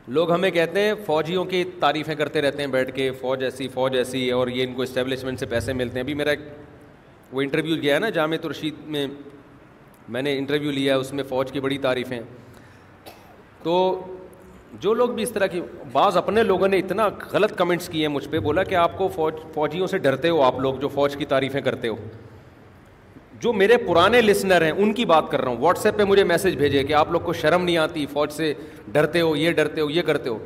لوگ ہمیں کہتے ہیں فوجیوں کی تعریفیں کرتے رہتے ہیں بیٹھ کے، فوج ایسی اور یہ ان کو اسٹیبلشمنٹ سے پیسے ملتے ہیں. ابھی میرا وہ انٹرویو گیا ہے نا جامعۃ الرشید میں نے انٹرویو لیا ہے، اس میں فوج کی بڑی تعریفیں. تو جو لوگ بھی اس طرح کی، بعض اپنے لوگوں نے اتنا غلط کمنٹس کیے ہیں مجھ پہ، بولا کہ آپ کو فوجیوں سے ڈرتے ہو آپ لوگ جو فوج کی تعریفیں کرتے ہو. جو میرے پرانے لسنر ہیں ان کی بات کر رہا ہوں، واٹس ایپ پہ مجھے میسج بھیجے کہ آپ لوگ کو شرم نہیں آتی، فوج سے ڈرتے ہو، یہ ڈرتے ہو، یہ کرتے ہو.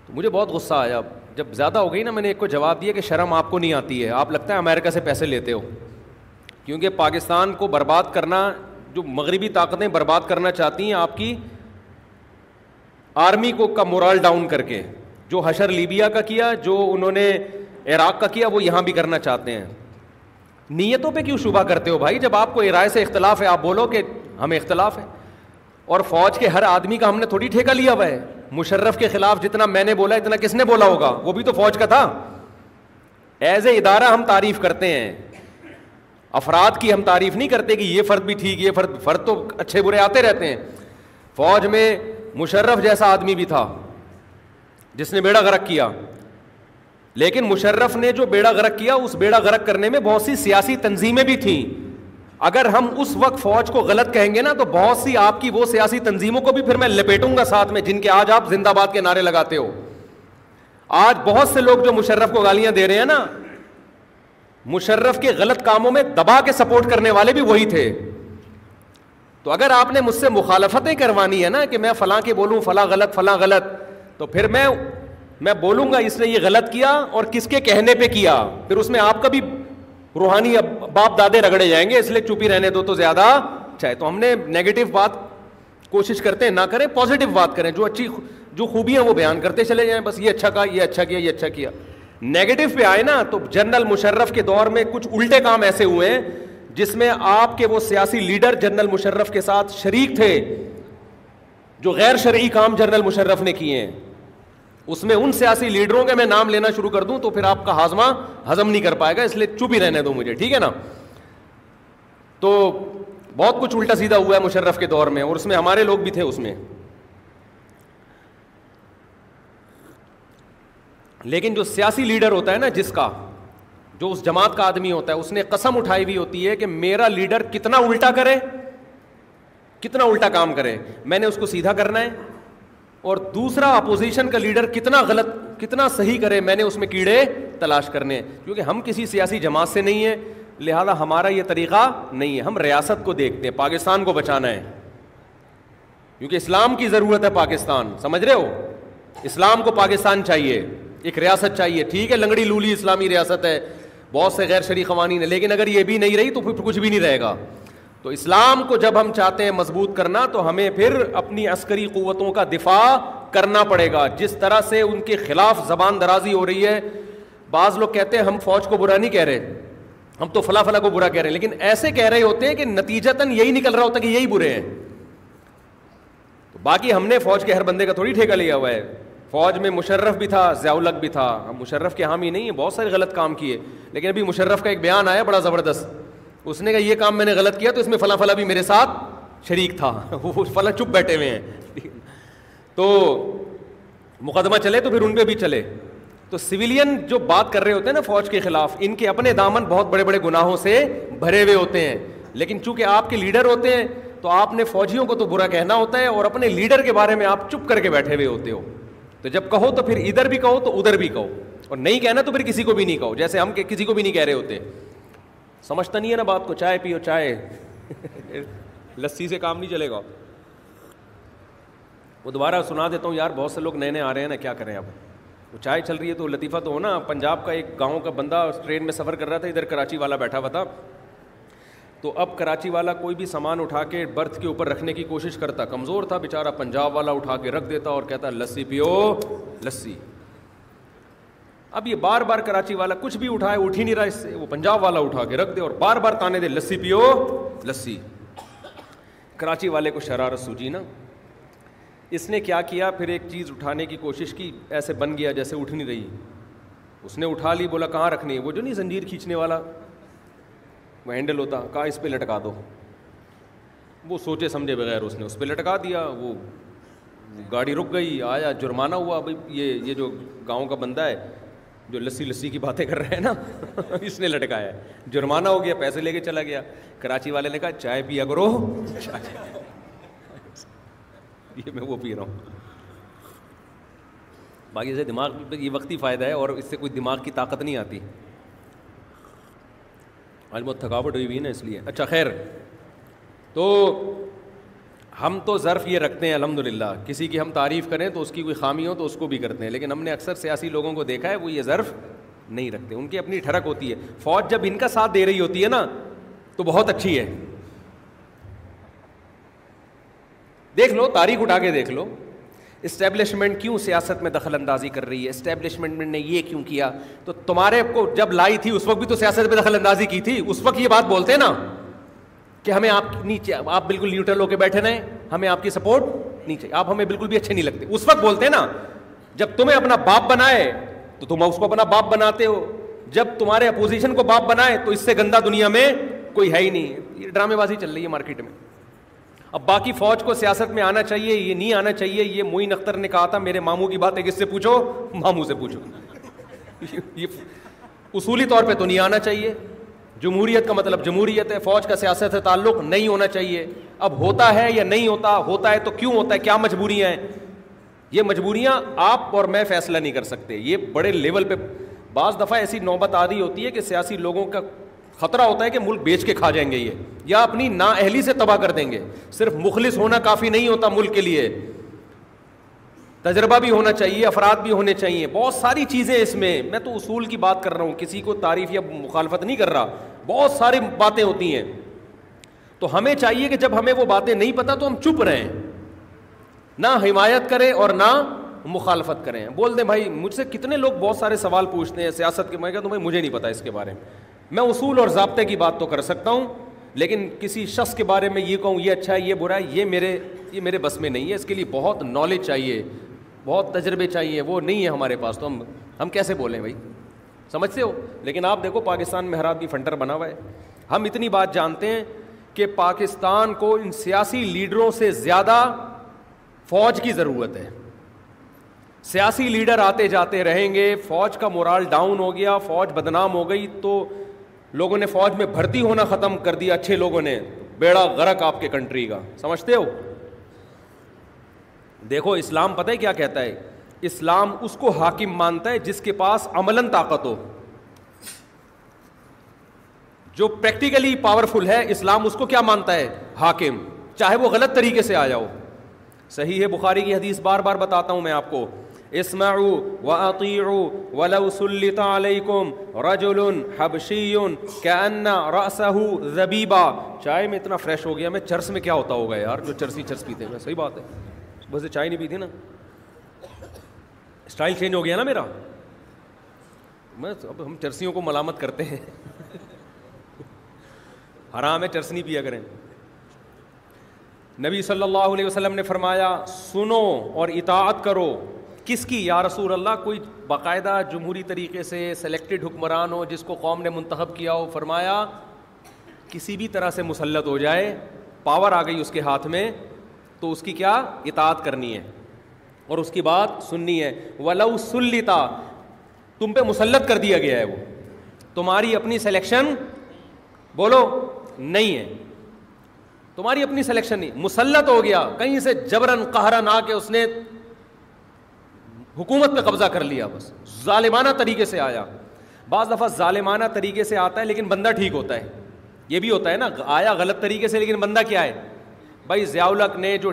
تو مجھے بہت غصہ آیا جب زیادہ ہو گئی نا. میں نے ایک کو جواب دیا کہ شرم آپ کو نہیں آتی ہے، آپ لگتا ہے امریکہ سے پیسے لیتے ہو. کیونکہ پاکستان کو برباد کرنا، جو مغربی طاقتیں برباد کرنا چاہتی ہیں آپ کی آرمی کو کا مورال ڈاؤن کر کے، جو حشر لیبیا کا کیا، جو انہوں نے عراق کا کیا، وہ یہاں بھی کرنا چاہتے ہیں. نیتوں پہ کیوں شبہ کرتے ہو بھائی؟ جب آپ کو رائے سے اختلاف ہے آپ بولو کہ ہمیں اختلاف ہے. اور فوج کے ہر آدمی کا ہم نے تھوڑی ٹھیکہ لیا ہوا ہے. مشرف کے خلاف جتنا میں نے بولا اتنا کس نے بولا ہوگا؟ وہ بھی تو فوج کا تھا. ایز اے ادارہ ہم تعریف کرتے ہیں، افراد کی ہم تعریف نہیں کرتے کہ یہ فرد بھی ٹھیک، یہ فرد تو اچھے برے آتے رہتے ہیں. فوج میں مشرف جیسا آدمی بھی تھا جس نے بیڑا غرق کیا، لیکن مشرف نے جو بیڑا غرق کیا اس بیڑا غرق کرنے میں بہت سی سیاسی تنظیمیں بھی تھیں. اگر ہم اس وقت فوج کو غلط کہیں گے نا تو بہت سی آپ کی وہ سیاسی تنظیموں کو بھی پھر میں لپیٹوں گا ساتھ میں، جن کے آج آپ زندہ باد کے نعرے لگاتے ہو. آج بہت سے لوگ جو مشرف کو گالیاں دے رہے ہیں نا، مشرف کے غلط کاموں میں دبا کے سپورٹ کرنے والے بھی وہی تھے. تو اگر آپ نے مجھ سے مخالفتیں کروانی ہے نا کہ میں فلاں کے بولوں فلاں غلط، تو پھر میں بولوں گا اس نے یہ غلط کیا اور کس کے کہنے پہ کیا، پھر اس میں آپ کا بھی روحانی باپ دادے رگڑے جائیں گے. اس لیے چپ ہی رہنے دو تو زیادہ چاہے. تو ہم نے نیگیٹو بات کوشش کرتے ہیں نہ کریں، پازیٹو بات کریں، جو خوبیاں وہ بیان کرتے چلے جائیں. بس یہ اچھا کہا، یہ اچھا کیا، یہ اچھا کیا. نیگیٹو پہ آئے نا تو جنرل مشرف کے دور میں کچھ الٹے کام ایسے ہوئے ہیں جس میں آپ کے وہ سیاسی لیڈر جنرل مشرف کے ساتھ شریک تھے، جو غیر شرعی کام جنرل مشرف نے کیے ہیں. اس میں ان سیاسی لیڈروں کے میں نام لینا شروع کر دوں تو پھر آپ کا ہاضمہ ہضم نہیں کر پائے گا، اس لیے چپ ہی رہنے دو مجھے، ٹھیک ہے نا. تو بہت کچھ الٹا سیدھا ہوا ہے مشرف کے دور میں، اور اس میں ہمارے لوگ بھی تھے اس میں. لیکن جو سیاسی لیڈر ہوتا ہے نا، جو اس جماعت کا آدمی ہوتا ہے، اس نے قسم اٹھائی ہوئی ہوتی ہے کہ میرا لیڈر کتنا الٹا کرے، کتنا الٹا کام کرے، میں نے اس کو سیدھا کرنا ہے. اور دوسرا اپوزیشن کا لیڈر کتنا غلط کتنا صحیح کرے، میں نے اس میں کیڑے تلاش کرنے ہیں. کیونکہ ہم کسی سیاسی جماعت سے نہیں ہیں، لہذا ہمارا یہ طریقہ نہیں ہے. ہم ریاست کو دیکھتے ہیں، پاکستان کو بچانا ہے، کیونکہ اسلام کی ضرورت ہے. پاکستان سمجھ رہے ہو، اسلام کو پاکستان چاہیے، ایک ریاست چاہیے. ٹھیک ہے لنگڑی لولی اسلامی ریاست ہے، بہت سے غیر شرعی قوانین ہیں، لیکن اگر یہ بھی نہیں رہی تو پھر کچھ بھی نہیں رہے گا. تو اسلام کو جب ہم چاہتے ہیں مضبوط کرنا تو ہمیں پھر اپنی عسکری قوتوں کا دفاع کرنا پڑے گا. جس طرح سے ان کے خلاف زبان درازی ہو رہی ہے، بعض لوگ کہتے ہیں ہم فوج کو برا نہیں کہہ رہے، ہم تو فلاں فلاں کو برا کہہ رہے ہیں، لیکن ایسے کہہ رہے ہوتے ہیں کہ نتیجتاً یہی نکل رہا ہوتا ہے کہ یہی برے ہیں. تو باقی ہم نے فوج کے ہر بندے کا تھوڑی ٹھیکہ لیا ہوا ہے. فوج میں مشرف بھی تھا، ضیاء الحق بھی تھا. ہم مشرف کے حامی نہیں ہیں، بہت سارے غلط کام کیے، لیکن ابھی مشرف کا ایک بیان آیا بڑا زبردست. اس نے کہا یہ کام میں نے غلط کیا تو اس میں فلاں فلاں بھی میرے ساتھ شریک تھا. وہ فلاں چپ بیٹھے ہوئے ہیں. تو مقدمہ چلے تو پھر ان پہ بھی چلے. تو سویلین جو بات کر رہے ہوتے ہیں نا فوج کے خلاف، ان کے اپنے دامن بہت بڑے بڑے گناہوں سے بھرے ہوئے ہوتے ہیں. لیکن چونکہ آپ کے لیڈر ہوتے ہیں تو آپ نے فوجیوں کو تو برا کہنا ہوتا ہے، اور اپنے لیڈر کے بارے میں آپ چپ کر کے بیٹھے ہوئے ہوتے ہو. تو جب کہو تو پھر ادھر بھی کہو تو ادھر بھی کہو، اور نہیں کہنا تو پھر کسی کو بھی نہیں کہو، جیسے ہم کسی کو بھی نہیں کہہ رہے ہوتے. سمجھتا نہیں ہے نا بات کو. چائے پیو چائے، لسی سے کام نہیں چلے گا. وہ دوبارہ سنا دیتا ہوں یار، بہت سے لوگ نئے نئے آ رہے ہیں نا، کیا کریں اب. وہ چائے چل رہی ہے تو لطیفہ تو ہونا. پنجاب کا ایک گاؤں کا بندہ ٹرین میں سفر کر رہا تھا، ادھر کراچی والا بیٹھا ہوا تھا. تو اب کراچی والا کوئی بھی سامان اٹھا کے برتھ کے اوپر رکھنے کی کوشش کرتا، کمزور تھا بیچارہ. پنجاب والا اٹھا کے رکھ دیتا اور کہتا لسی پیو لسی. اب یہ بار بار کراچی والا کچھ بھی اٹھائے اٹھ ہی نہیں رہا اس سے، وہ پنجاب والا اٹھا کے رکھ دے اور بار بار تانے دے لسی پیو لسی. کراچی والے کو شرارت سوجی نا. اس نے کیا کیا، پھر ایک چیز اٹھانے کی کوشش کی، ایسے بن گیا جیسے اٹھ نہیں رہی. اس نے اٹھا لی، بولا کہاں رکھنی ہے، وہ جو نہیں زنجیر کھینچنے والا وہ ہینڈل ہوتا، کہا اس پہ لٹکا دو. وہ سوچے سمجھے بغیر اس نے اس پہ لٹکا دیا. وہ گاڑی رک گئی, آیا, جرمانہ ہوا. بھائی یہ جو گاؤں کا بندہ ہے جو لسی کی باتیں کر رہے ہیں نا اس نے لٹکایا ہے, جرمانہ ہو گیا, پیسے لے کے چلا گیا. کراچی والے نے کہا چائے پیا کرو, یہ میں وہ پی رہا ہوں. باقی سے دماغ یہ وقتی فائدہ ہے اور اس سے کوئی دماغ کی طاقت نہیں آتی. آج بہت تھکاوٹ ہوئی ہوئی نا اس لیے. اچھا خیر, تو ہم تو ظرف یہ رکھتے ہیں الحمدللہ, کسی کی ہم تعریف کریں تو اس کی کوئی خامی ہو تو اس کو بھی کرتے ہیں, لیکن ہم نے اکثر سیاسی لوگوں کو دیکھا ہے وہ یہ ظرف نہیں رکھتے, ان کی اپنی ٹھڑک ہوتی ہے. فوج جب ان کا ساتھ دے رہی ہوتی ہے نا تو بہت اچھی ہے. دیکھ لو, تاریخ اٹھا کے دیکھ لو, اسٹیبلشمنٹ کیوں سیاست میں دخل اندازی کر رہی ہے, اسٹیبلشمنٹ نے یہ کیوں کیا. تو تمہارے کو جب لائی تھی اس وقت بھی تو سیاست میں دخل اندازی کی تھی, اس وقت یہ بات بولتے نا کہ ہمیں آپ نیچے, آپ بالکل نیوٹرل ہو کے بیٹھے رہیں, ہمیں آپ کی سپورٹ نہیں چاہیے, آپ ہمیں بالکل بھی اچھے نہیں لگتے. اس وقت بولتے نا, جب تمہیں اپنا باپ بنائے تو تم اس کو اپنا باپ بناتے ہو, جب تمہارے اپوزیشن کو باپ بنائے تو اس سے گندا دنیا میں کوئی ہے ہی نہیں. یہ ڈرامے بازی چل رہی ہے مارکیٹ میں. اب باقی فوج کو سیاست میں آنا چاہیے, یہ نہیں آنا چاہیے, یہ معین اختر نے کہا تھا میرے ماموں کی بات ہے, کس سے پوچھو, ماموں سے پوچھو. یہ اصولی طور پہ تو نہیں آنا چاہیے. جمہوریت کا مطلب جمہوریت ہے, فوج کا سیاست سے تعلق نہیں ہونا چاہیے. اب ہوتا ہے یا نہیں ہوتا, ہوتا ہے تو کیوں ہوتا ہے, کیا مجبوریاں ہیں. یہ مجبوریاں آپ اور میں فیصلہ نہیں کر سکتے, یہ بڑے لیول پہ. بعض دفعہ ایسی نوبت آدھی ہوتی ہے کہ سیاسی لوگوں کا خطرہ ہوتا ہے کہ ملک بیچ کے کھا جائیں گے یہ, یا اپنی نااہلی سے تباہ کر دیں گے. صرف مخلص ہونا کافی نہیں ہوتا ملک کے لیے, تجربہ بھی ہونا چاہیے, افراد بھی ہونے چاہیے, بہت ساری چیزیں اس میں. میں تو اصول کی بات کر رہا ہوں, کسی کو تعریف یا مخالفت نہیں کر رہا, بہت ساری باتیں ہوتی ہیں. تو ہمیں چاہیے کہ جب ہمیں وہ باتیں نہیں پتہ تو ہم چپ رہیں, نہ حمایت کریں اور نہ مخالفت کریں. بول دیں بھائی, مجھ سے کتنے لوگ بہت سارے سوال پوچھتے ہیں سیاست کے, میں کہتا ہوں بھائی مجھے نہیں پتا اس کے بارے میں. میں اصول اور ضابطے کی بات تو کر سکتا ہوں, لیکن کسی شخص کے بارے میں یہ کہوں یہ اچھا ہے یہ برا ہے, یہ میرے بس میں نہیں ہے. اس کے لیے بہت نالج چاہیے, بہت تجربے چاہیے, وہ نہیں ہے ہمارے پاس. تو ہم کیسے بولیں بھائی, سمجھتے ہو. لیکن آپ دیکھو پاکستان میں ہر آدمی فنٹر بنا ہوا ہے. ہم اتنی بات جانتے ہیں کہ پاکستان کو ان سیاسی لیڈروں سے زیادہ فوج کی ضرورت ہے. سیاسی لیڈر آتے جاتے رہیں گے, فوج کا مورال ڈاؤن ہو گیا, فوج بدنام ہو گئی تو لوگوں نے فوج میں بھرتی ہونا ختم کر دیا, اچھے لوگوں نے, بیڑا غرق آپ کے کنٹری کا. سمجھتے ہو. دیکھو اسلام پتہ ہے کیا کہتا ہے, اسلام اس کو حاکم مانتا ہے جس کے پاس عملاً طاقت ہو, جو پریکٹیکلی پاورفل ہے. اسلام اس کو کیا مانتا ہے, حاکم, چاہے وہ غلط طریقے سے آیا ہو. صحیح ہے بخاری کی حدیث بار بار بتاتا ہوں میں آپ کو, اسمعوا واطیعوا ولو سلط علیکم رجل حبشی کأن رأسه ذبیبا. چائے میں اتنا فریش ہو گیا میں, چرس میں کیا ہوتا ہوگا یار, جو چرس پیتے ہیں. صحیح بات ہے, بس چائے نہیں پیتی نا, اسٹائل چینج ہو گیا نا میرا. اب ہم چرسیوں کو ملامت کرتے ہیں, حرام ہے, چرس نہیں پیا کریں. نبی صلی اللہ علیہ وسلم نے فرمایا سنو اور اطاعت کرو. کس کی یا رسول اللہ؟ کوئی باقاعدہ جمہوری طریقے سے سلیکٹڈ حکمران ہو جس کو قوم نے منتخب کیا ہو. فرمایا کسی بھی طرح سے مسلط ہو جائے, پاور آ گئی اس کے ہاتھ میں, تو اس کی کیا اطاعت کرنی ہے اور اس کی بات سننی ہے. وَلَوْ سُلِّطَ, تم پہ مسلط کر دیا گیا ہے, وہ تمہاری اپنی سلیکشن بولو نہیں ہے, تمہاری اپنی سلیکشن نہیں, مسلط ہو گیا کہیں سے جبرن قہرن آ کے اس نے حکومت پہ قبضہ کر لیا, بس ظالمانہ طریقے سے آیا. بعض دفعہ ظالمانہ طریقے سے آتا ہے لیکن بندہ ٹھیک ہوتا ہے, یہ بھی ہوتا ہے نا, آیا غلط طریقے سے لیکن بندہ کیا ہے. بھائی ضیاء الحق نے جو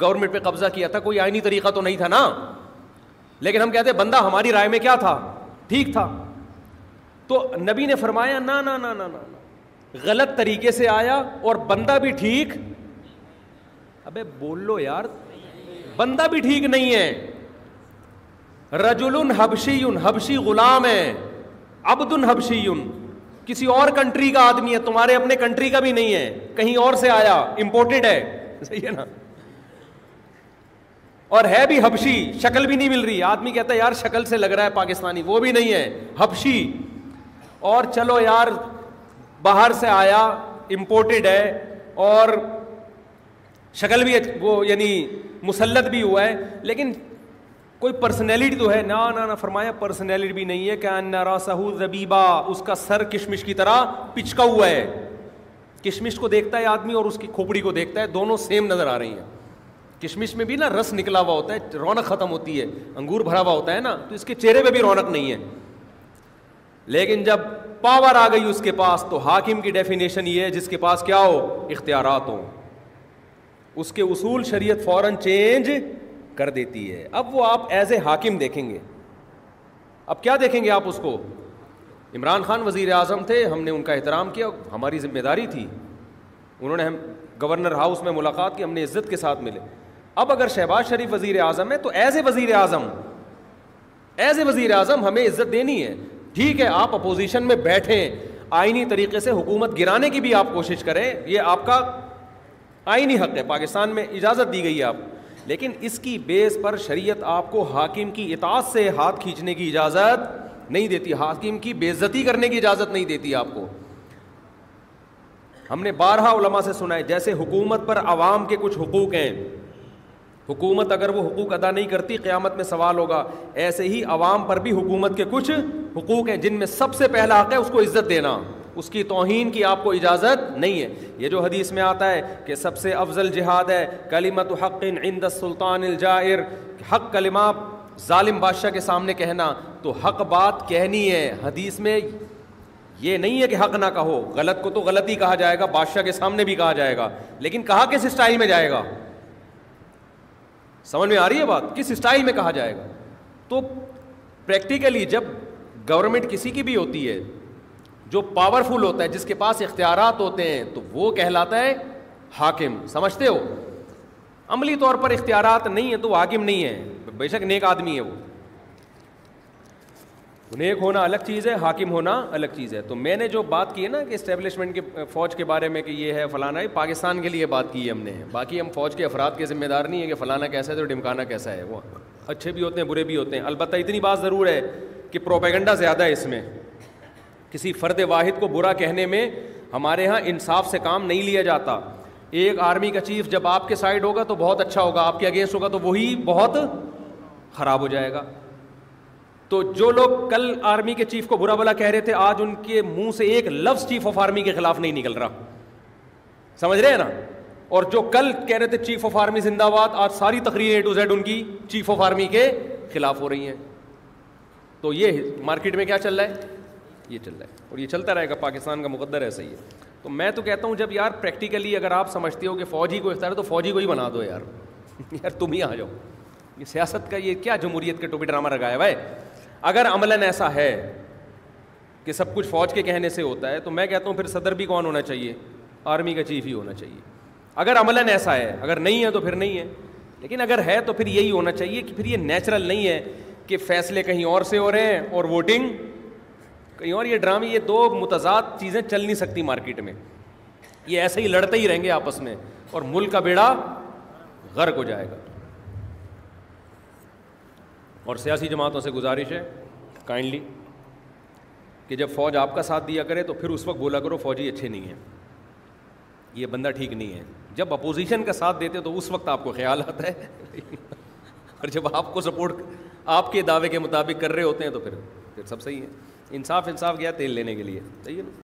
گورنمنٹ پہ قبضہ کیا تھا کوئی آئینی طریقہ تو نہیں تھا نا, لیکن ہم کہتے ہیں بندہ ہماری رائے میں کیا تھا, ٹھیک تھا. تو نبی نے فرمایا نا نا نا نا نا, غلط طریقے سے آیا اور بندہ بھی ٹھیک. ابے بول لو یار, بندہ بھی ٹھیک نہیں ہے. رجل حبشی, حبشی غلام ہے, عبد حبشی, کسی اور کنٹری کا آدمی ہے, تمہارے اپنے کنٹری کا بھی نہیں ہے, کہیں اور سے آیا, امپورٹڈ ہے. صحیح ہے نا, اور ہے بھی حبشی, شکل بھی نہیں مل رہی. آدمی کہتا ہے یار شکل سے لگ رہا ہے پاکستانی, وہ بھی نہیں ہے, حبشی. اور چلو یار باہر سے آیا, امپورٹڈ ہے, اور شکل بھی وہ یعنی مسلط بھی ہوا ہے, لیکن کوئی پرسنالٹی تو ہے نا. فرمایا پرسنالٹی بھی نہیں ہے, کہ ان راسہ زبیبا, اس کا سر کشمش کی طرح پچکا ہوا ہے. کشمش کو دیکھتا ہے آدمی اور اس کی کھوپڑی کو دیکھتا ہے, دونوں سیم نظر آ رہی ہیں. کشمش میں بھی نا رس نکلا ہوا ہوتا ہے, رونق ختم ہوتی ہے, انگور بھرا ہوا ہوتا ہے نا, تو اس کے چہرے پہ بھی رونق نہیں ہے. لیکن جب پاور آ گئی اس کے پاس, تو حاکم کی ڈیفینیشن یہ ہے جس کے پاس کیا ہو, اختیارات ہوں. اس کے اصول شریعت فوراً چینج کر دیتی ہے. اب وہ آپ ایز اے حاکم دیکھیں گے. اب کیا دیکھیں گے آپ اس کو؟ عمران خان وزیر اعظم تھے, ہم نے ان کا احترام کیا, ہماری ذمہ داری تھی. انہوں نے ہم گورنر ہاؤس میں ملاقات کی, ہم نے عزت کے ساتھ ملے. اب اگر شہباز شریف وزیر اعظم ہے تو ایز اے وزیر اعظم ہمیں عزت دینی ہے. ٹھیک ہے, آپ اپوزیشن میں بیٹھیں, آئینی طریقے سے حکومت گرانے کی بھی آپ کوشش کریں, یہ آپ کا آئینی حق ہے, پاکستان میں اجازت دی گئی ہے آپ. لیکن اس کی بیس پر شریعت آپ کو حاکم کی اطاعت سے ہاتھ کھینچنے کی اجازت نہیں دیتی, حاکم کی بے عزتی کرنے کی اجازت نہیں دیتی آپ کو. ہم نے بارہا علماء سے سنا ہے, جیسے حکومت پر عوام کے کچھ حقوق ہیں, حکومت اگر وہ حقوق ادا نہیں کرتی قیامت میں سوال ہوگا, ایسے ہی عوام پر بھی حکومت کے کچھ حقوق ہیں, جن میں سب سے پہلا حق ہے اس کو عزت دینا, اس کی توہین کی آپ کو اجازت نہیں ہے. یہ جو حدیث میں آتا ہے کہ سب سے افضل جہاد ہے کلمۃ حق عند السلطان الجائر, حق کلمہ ظالم بادشاہ کے سامنے کہنا, تو حق بات کہنی ہے. حدیث میں یہ نہیں ہے کہ حق نہ کہو, غلط کو تو غلط ہی کہا جائے گا, بادشاہ کے سامنے بھی کہا جائے گا, لیکن کہا کس اسٹائل میں جائے گا؟ سمجھ میں آ رہی ہے بات, کس اسٹائل میں کہا جائے گا؟ تو پریکٹیکلی جب گورنمنٹ کسی کی بھی ہوتی ہے, جو پاورفل ہوتا ہے, جس کے پاس اختیارات ہوتے ہیں, تو وہ کہلاتا ہے حاکم. سمجھتے ہو؟ عملی طور پر اختیارات نہیں ہے تو وہ حاکم نہیں ہے, بے شک نیک آدمی ہے وہ. نیک ہونا الگ چیز ہے, حاکم ہونا الگ چیز ہے. تو میں نے جو بات کی ہے نا کہ اسٹیبلشمنٹ کے فوج کے بارے میں کہ یہ ہے فلانا, ہے پاکستان کے لیے بات کی ہے ہم نے. باقی ہم فوج کے افراد کے ذمہ دار نہیں ہیں کہ فلانا کیسا ہے تو ڈمکانا کیسا ہے. وہ اچھے بھی ہوتے ہیں, برے بھی ہوتے ہیں. البتہ اتنی بات ضرور ہے کہ پروپیگنڈا زیادہ ہے اس میں. کسی فرد واحد کو برا کہنے میں ہمارے ہاں انصاف سے کام نہیں لیا جاتا. ایک آرمی کا چیف جب آپ کے سائڈ ہوگا تو بہت اچھا ہوگا, آپ کے اگینسٹ ہوگا تو وہی بہت خراب ہو جائے گا. تو جو لوگ کل آرمی کے چیف کو برا بلا کہہ رہے تھے, آج ان کے منہ سے ایک لفظ چیف آف آرمی کے خلاف نہیں نکل رہا. سمجھ رہے ہیں نا؟ اور جو کل کہہ رہے تھے چیف آف آرمی زندہ باد, آج ساری تقریر اے ٹو زیڈ ان کی چیف آف آرمی کے خلاف ہو رہی ہیں. تو یہ مارکیٹ میں کیا چل رہا ہے؟ یہ چل رہا ہے, اور یہ چلتا رہے گا. پاکستان کا مقدر ایسا ہی ہے. تو میں تو کہتا ہوں جب یار پریکٹیکلی اگر آپ سمجھتے ہو کہ فوجی کو اختیار ہے تو فوجی کو ہی بنا دو یار. یار تم ہی آ جاؤ. یہ سیاست کا یہ کیا جمہوریت کے ٹوپی ڈرامہ لگایا ہوا ہے؟ اگر عملاً ایسا ہے کہ سب کچھ فوج کے کہنے سے ہوتا ہے, تو میں کہتا ہوں پھر صدر بھی کون ہونا چاہیے؟ آرمی کا چیف ہی ہونا چاہیے. اگر عملاً ایسا ہے, اگر نہیں ہے تو پھر نہیں ہے. لیکن اگر ہے تو پھر یہی ہونا چاہیے کہ پھر یہ نیچرل نہیں ہے کہ فیصلے کہیں اور سے ہو رہے ہیں اور ووٹنگ کہیں اور. یہ ڈرامے, یہ دو متضاد چیزیں چل نہیں سکتی مارکیٹ میں. یہ ایسے ہی لڑتے ہی رہیں گے آپس میں اور ملک کا بیڑا غرق ہو جائے گا. اور سیاسی جماعتوں سے گزارش ہے کائنڈلی کہ جب فوج آپ کا ساتھ دیا کرے تو پھر اس وقت بولا کرو فوجی اچھے نہیں ہیں, یہ بندہ ٹھیک نہیں ہے. جب اپوزیشن کا ساتھ دیتے تو اس وقت آپ کو خیال آتا ہے, اور جب آپ کو سپورٹ آپ کے دعوے کے مطابق کر رہے ہوتے ہیں تو پھر سب صحیح ہے. انصاف گیا تیل لینے کے لیے, صحیح ہے نا.